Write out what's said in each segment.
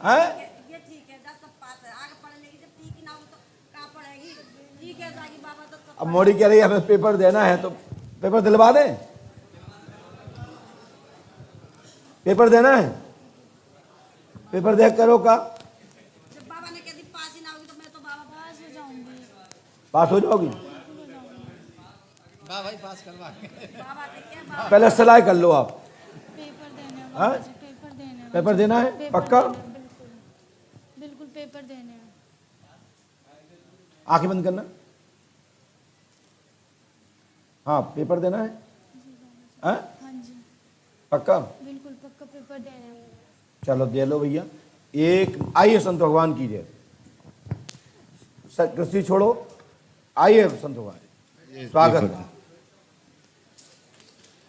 हैं? ये ठीक है 10 पास है, आगे पढ़ लेगी, जब ठीक ही ना हो तो कहाँ पढ़ेगी। ठीक है जागी बाबा तो सब अब मोड़ी कह रही है हमें पेपर देना है तो पेपर दिलवा दें। पेपर देना है, पेपर देख करो का जब बाबा ने कह दी पास ही ना होगी तो मैं तो बाबा पास हो जाऊंगी। पास हो जाओगी। वाह भाई पास करवा के। बाबा से क्या बाबा पहले सलाह कर लो आप। पेपर देने हैं हाँ? बाबा जी, पेपर देने हैं। पेपर देना है पेपर पक्का। देने हैं, बिल्कुल बिल्कुल पेपर देने हैं। आंखें बंद करना। हाँ पेपर देना है। हाँ? हाँ जी पक्का। बिल्कुल पक्का पेपर देने हैं। चलो दे लो भैया। एक आइए संत भगवान की जय। कृषि छोड़ो, आइए संत भगवान, स्वागत है।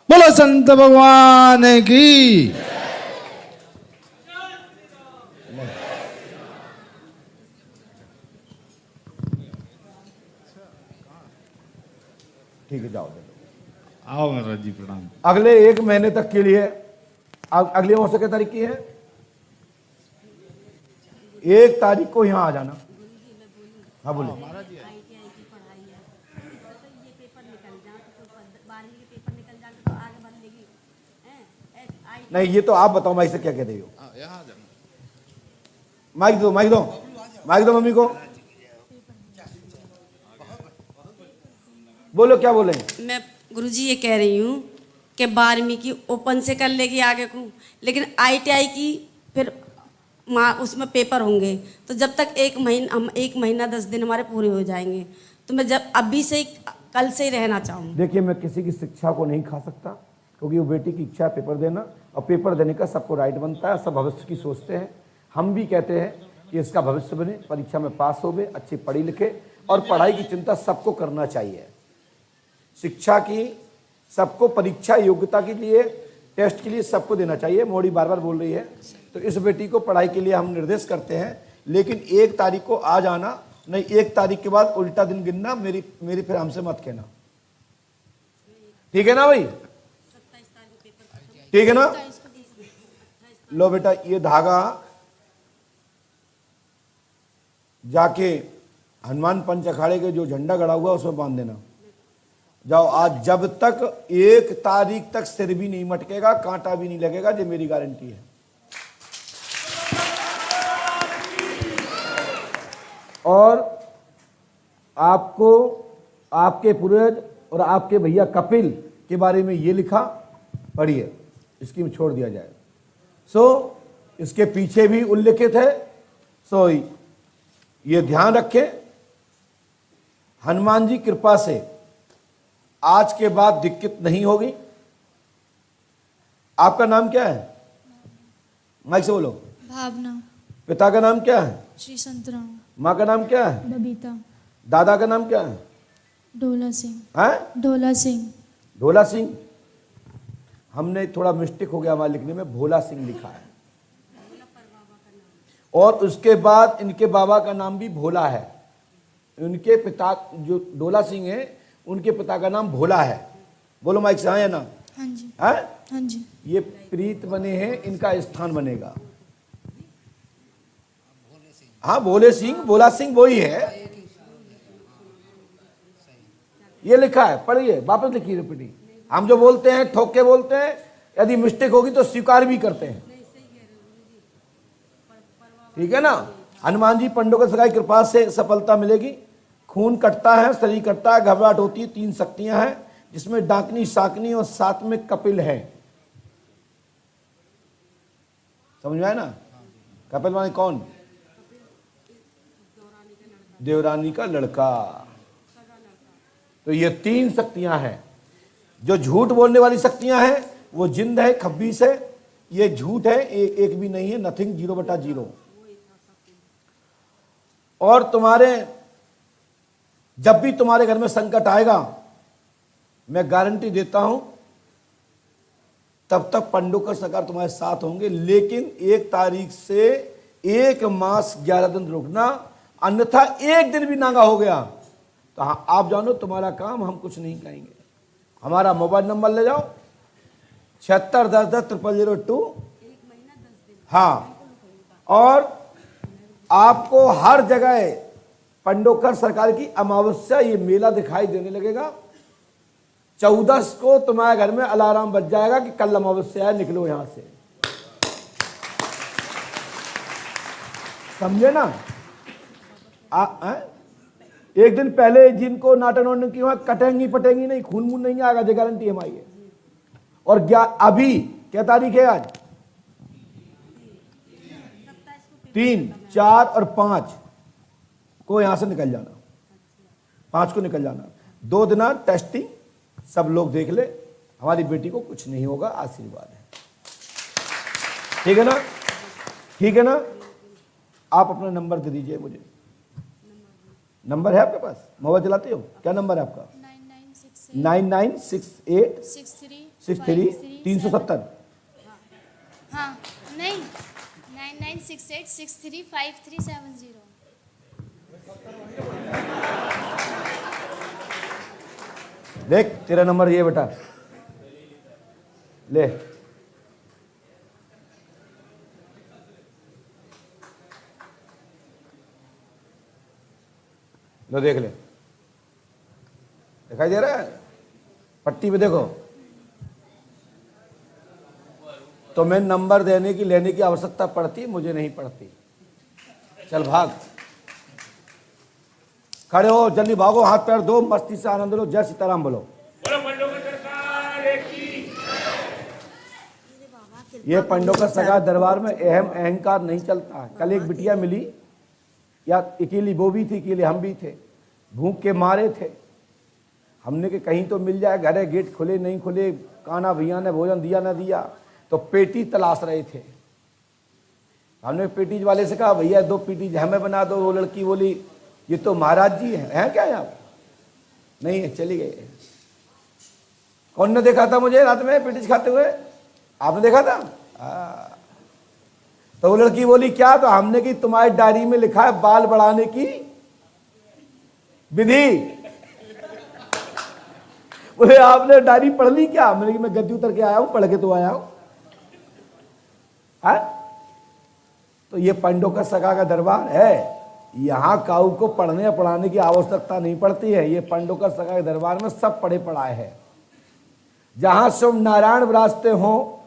बोलो संत भगवान की। ठीक है जाओ दे दो। आओ महाराज जी प्रणाम। अगले 1 महीने तक के लिए अगले मौसम की तारीख की है 1 तारीख को यहाँ आ जाना। हाँ बोलिए। ITI की पढ़ाई है, इससे तो ये पेपर निकल जाए तो 12वीं के पेपर निकल जाए तो आगे बढ़ लेगी हैं। नहीं ये तो आप बताओ माइक से क्या कह रही हो। यहाँ जाना। माइक दो, माइक दो, माइक दो मम्मी को। बोलो क्या बोले। मैं गुरुजी ये कह रही हूँ कि 12वीं की ओपन से कर लेगी आगे को, लेकिन ITI की फिर उसमें पेपर होंगे तो जब तक 1 महीना 10 दिन हमारे पूरे हो जाएंगे तो मैं जब अभी से कल से ही रहना चाहूँ। देखिए मैं किसी की शिक्षा को नहीं खा सकता क्योंकि वो बेटी की इच्छा है पेपर देना, और पेपर देने का सबको राइट बनता है, सब भविष्य की सोचते हैं। हम भी कहते हैं कि इसका भविष्य बने, परीक्षा में पास हो गए, अच्छी पढ़ी लिखे, और पढ़ाई की चिंता सबको करना चाहिए। शिक्षा की सबको परीक्षा योग्यता के लिए टेस्ट के लिए सबको देना चाहिए। मोदी बार बार बोल रही है तो इस बेटी को पढ़ाई के लिए हम निर्देश करते हैं, लेकिन 1 तारीख को आ जाना, नहीं 1 तारीख के बाद उल्टा दिन गिनना। मेरी फिर हमसे मत कहना, ठीक है ना भाई, ठीक है ना। लो बेटा ये धागा जाके हनुमान पंच अखाड़े के जो झंडा गड़ा हुआ उसमें बांध देना। जाओ आज, जब तक 1 तारीख तक सिर भी नहीं मटकेगा, कांटा भी नहीं लगेगा, ये मेरी गारंटी है। और आपको आपके पूर्वज और आपके भैया कपिल के बारे में ये लिखा, पढ़िए, स्कीम छोड़ दिया जाए। इसके पीछे भी उल्लेखित है। ये ध्यान रखें, हनुमान जी कृपा से आज के बाद दिक्कत नहीं होगी। आपका नाम क्या है, माइक से बोलो। भावना। पिता का नाम क्या है, श्री संतराम। माँ का नाम क्या है, बबीता। दादा का नाम क्या है, ढोला सिंह। हैं? ढोला सिंह। ढोला सिंह। हमने थोड़ा मिस्टेक हो गया हमारे लिखने में, भोला सिंह लिखा है, और उसके बाद इनके बाबा का नाम भी भोला है। उनके पिता जो ढोला सिंह है उनके पिता का नाम भोला है। बोलो माइक से हाँ या ना। हाँ जी हाँ? हाँ जी। ये प्रीत बने हैं, इनका स्थान बनेगा। हाँ भोले सिंह, भोला सिंह वही है, ये लिखा है, पढ़िए वापस लिखिए रिपीटी। हम जो बोलते हैं ठोक के बोलते हैं, यदि मिस्टेक होगी तो स्वीकार भी करते हैं, ठीक है ना। हनुमान जी पंडों के सगाई कृपा से सफलता मिलेगी। खून कटता है, शरीर कटता है, घबराहट होती है, 3 शक्तियां हैं जिसमें डाकनी, शाकनी और साथ में कपिल है। समझ में आया ना। कपिल माने कौन, देवरानी का लड़का। तो ये 3 शक्तियां हैं। जो झूठ बोलने वाली शक्तियां हैं वो जिंद है, खब्बीस है, ये झूठ है, एक भी नहीं है, नथिंग, 0/0। और जब भी तुम्हारे घर में संकट आएगा, मैं गारंटी देता हूं तब तक पंडों का सरकार तुम्हारे साथ होंगे, लेकिन 1 तारीख से 1 मास 11 दिन रुकना, अन्यथा 1 दिन भी नागा हो गया तो हाँ आप जानो तुम्हारा काम हम कुछ नहीं कहेंगे। हमारा मोबाइल नंबर ले जाओ 7610100002। हाँ और आपको हर जगह पंडोकर सरकार की अमावस्या ये मेला दिखाई देने लगेगा। 14 को तुम्हारे घर में अलार्म बज जाएगा कि कल अमावस्या है, निकलो यहां से। समझे ना? एक दिन पहले जिनको नाटक नोटन की वहां कटेंगी पटेंगी नहीं, खून मून नहीं आएगा, जो गारंटी हमारी है। और अभी क्या तारीख है आज? 3, 4 और 5 को यहां से निकल जाना, 5 को निकल जाना। 2 दिन टेस्टिंग, सब लोग देख ले, हमारी बेटी को कुछ नहीं होगा, आशीर्वाद है। ठीक है ना? ठीक है ना? आप अपना नंबर दे दीजिए मुझे। नंबर है आपके पास? मोबाइल चलाते हो? क्या नंबर है आपका? 9968 63 370। हाँ नहीं 9968635370। देख तेरा नंबर ये बेटा ले। लो देख ले, दिखाई दे रहा है? पट्टी पे देखो। तो मैं नंबर देने की लेने की आवश्यकता पड़ती? मुझे नहीं पड़ती। चल भाग, खड़े हो, जल्दी भागो, हाथ पैर दो, मस्ती से आनंद लो, जय सीताराम बोलो। ये पंडोकर सरकार दरबार में अहम अहंकार नहीं चलता है। कल एक बिटिया मिली, या अकेली वो भी थी, अकेले हम भी थे, भूख के मारे थे। हमने कि कहीं तो मिल जाए, घर है, गेट खुले नहीं खुले, काना भैया ने भोजन दिया ना दिया, तो पेटी तलाश रहे थे। हमने पेटीज वाले से कहा भैया 2 पेटीज हमें बना दो। वो लड़की बोली ये तो महाराज जी हैं क्या यहाँ? नहीं है, चली गई। कौन ने देखा था मुझे रात में पेटीज खाते हुए? आपने देखा था? तो वो लड़की बोली क्या? तो हमने कि तुम्हारी डायरी में लिखा है बाल बढ़ाने की विधि। बोले आपने डायरी पढ़ ली क्या? मैंने कि मैं गद्दी उतर के आया हूं, पढ़ के तो आया हूं। तो ये पंडोकर सरकार का दरबार है, यहां काऊ को पढ़ने पढ़ाने की आवश्यकता नहीं पड़ती है। ये पंडोकर सरकार के दरबार में सब पढ़े पढ़ाए हैं। जहां शिव नारायण विराजते हो,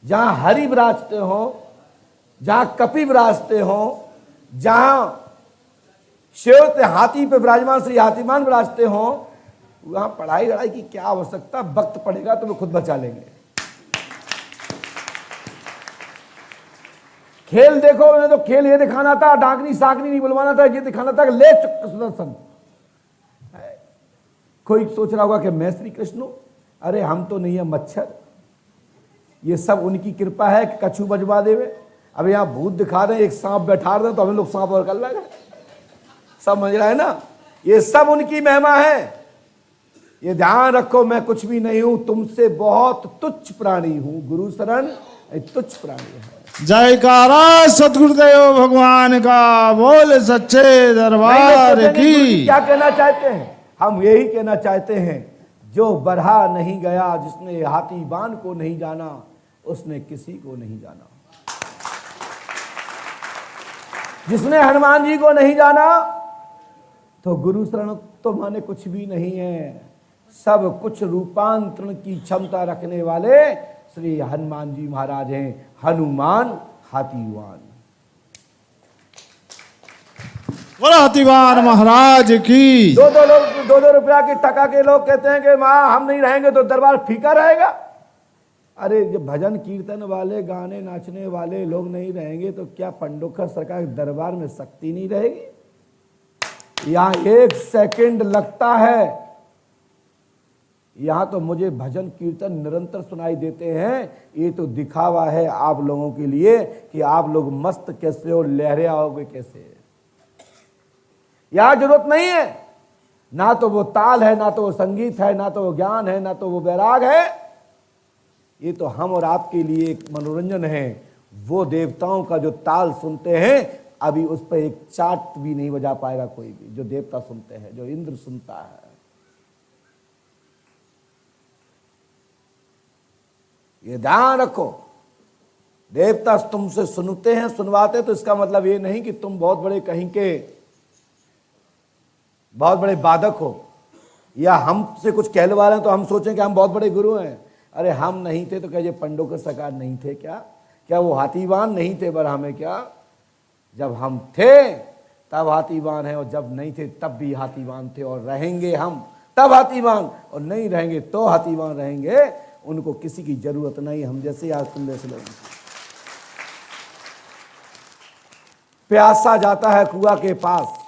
जहां हरि विराजते हो, जहां कपि विराजते हो, जहां शिव हाथी पे विराजमान श्री हाथीमान विराजते हो, वहां पढ़ाई लड़ाई की क्या आवश्यकता? वक्त पड़ेगा तो वे खुद बचा लेंगे। खेल देखो, उन्हें तो खेल ये दिखाना था, डाकनी साकनी नहीं बुलवाना था, ये दिखाना था कि ले चुप सुदर्शन। कोई सोच रहा होगा कि मैं श्री कृष्ण हूं। अरे हम तो नहीं है मच्छर, ये सब उनकी कृपा है कि कछू बजवा देवे। अब यहाँ भूत दिखा रहे, एक सांप बैठा रहे तो हम लोग सांप और कर लगे, समझ रहा है ना? ये सब उनकी महिमा है। ये ध्यान रखो, मैं कुछ भी नहीं हूं, तुमसे बहुत तुच्छ प्राणी हूं। गुरु शरण तुच्छ प्राणी है। जयकारा सतगुरुदेव भगवान का, बोल सच्चे दरबार की। क्या कहना चाहते हैं? हम यही कहना चाहते हैं, जो बढ़ा नहीं गया, जिसने हाथीबान को नहीं जाना, उसने किसी को नहीं जाना। जिसने हनुमान जी को नहीं जाना, तो गुरु शरण तो माने कुछ भी नहीं है। सब कुछ रूपांतरण की क्षमता रखने वाले श्री हनुमान जी महाराज हैं। हनुमान हाथीवान। बोला हाथीवान महाराज की। 2-2 रुपया के टका के लोग कहते हैं कि मां हम नहीं रहेंगे तो दरबार फीका रहेगा। अरे जब भजन कीर्तन वाले, गाने नाचने वाले लोग नहीं रहेंगे तो क्या पंडोकर सरकार के दरबार में शक्ति नहीं रहेगी? यहां 1 सेकंड लगता है। यहां तो मुझे भजन कीर्तन निरंतर सुनाई देते हैं। ये तो दिखावा है आप लोगों के लिए कि आप लोग मस्त कैसे और लहरे आओगे कैसे। यहां जरूरत नहीं है, ना तो वो ताल है, ना तो वो संगीत है, ना तो वो ज्ञान है, ना तो वो वैराग है। ये तो हम और आपके लिए एक मनोरंजन है। वो देवताओं का जो ताल सुनते हैं, अभी उस पर एक चाट भी नहीं बजा पाएगा कोई भी। जो देवता सुनते हैं, जो इंद्र सुनता है। ये ध्यान रखो। देवता तुमसे सुनते हैं, सुनवाते, तो इसका मतलब ये नहीं कि तुम बहुत बड़े कहीं के बहुत बड़े बाधक हो, या हमसे कुछ कहलवा रहे हैं तो हम सोचें कि हम बहुत बड़े गुरु हैं। अरे हम नहीं थे तो क्या ये पंडों के सरकार नहीं थे क्या वो हाथीवान नहीं थे बरहा में? क्या जब हम थे तब हाथीवान है, और जब नहीं थे तब भी हाथीवान थे, और रहेंगे हम तब हाथीवान, और नहीं रहेंगे तो हाथीवान रहेंगे। उनको किसी की जरूरत नहीं, हम जैसे आज तुम जैसे लोग। प्यासा जाता है कुआं के पास,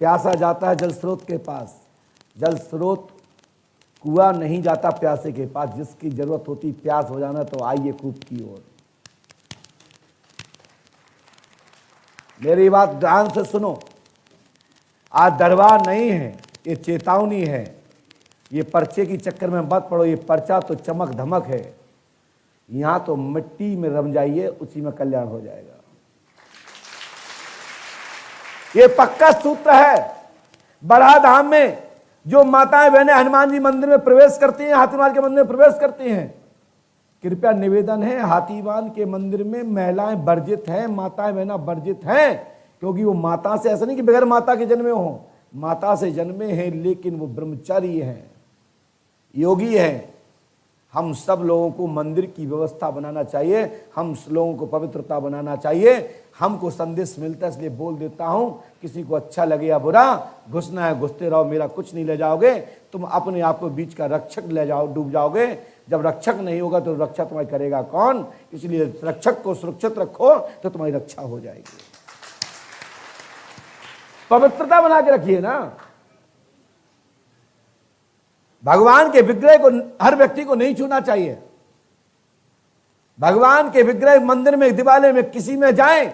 प्यासा जाता है जल स्रोत के पास, जल स्रोत कुआं नहीं जाता प्यासे के पास। जिसकी जरूरत होती प्यास हो जाना तो आइए कूप की ओर। मेरी बात ध्यान से सुनो, आज दरबार नहीं है, ये चेतावनी है। ये पर्चे की चक्कर में मत पड़ो, ये पर्चा तो चमक धमक है। यहां तो मिट्टी में रम जाइए, उसी में कल्याण हो जाएगा। ये पक्का सूत्र है। बड़ा धाम में जो माताएं बहनें हनुमान जी मंदिर में प्रवेश करती हैं, हाथीवान के मंदिर में प्रवेश करती हैं, कृपया निवेदन है, हाथीवान के मंदिर में महिलाएं वर्जित हैं, माताएं बहना वर्जित हैं। क्योंकि वो माता से, ऐसा नहीं कि बगैर माता के जन्मे हो, माता से जन्मे हैं, लेकिन वो ब्रह्मचारी हैं, योगी हैं। हम सब लोगों को मंदिर की व्यवस्था बनाना चाहिए, हम लोगों को पवित्रता बनाना चाहिए। हमको संदेश मिलता है इसलिए बोल देता हूं। किसी को अच्छा लगे या बुरा, घुसना है घुसते रहो, मेरा कुछ नहीं ले जाओगे। तुम अपने आप को बीच का रक्षक ले जाओ, डूब जाओगे। जब रक्षक नहीं होगा तो रक्षा तुम्हारी करेगा कौन? इसलिए रक्षक को सुरक्षित रखो तो तुम्हारी रक्षा हो जाएगी। पवित्रता बना के रखिए ना। भगवान के विग्रह को हर व्यक्ति को नहीं छूना चाहिए। भगवान के विग्रह मंदिर में, दिवाले में, किसी में जाएं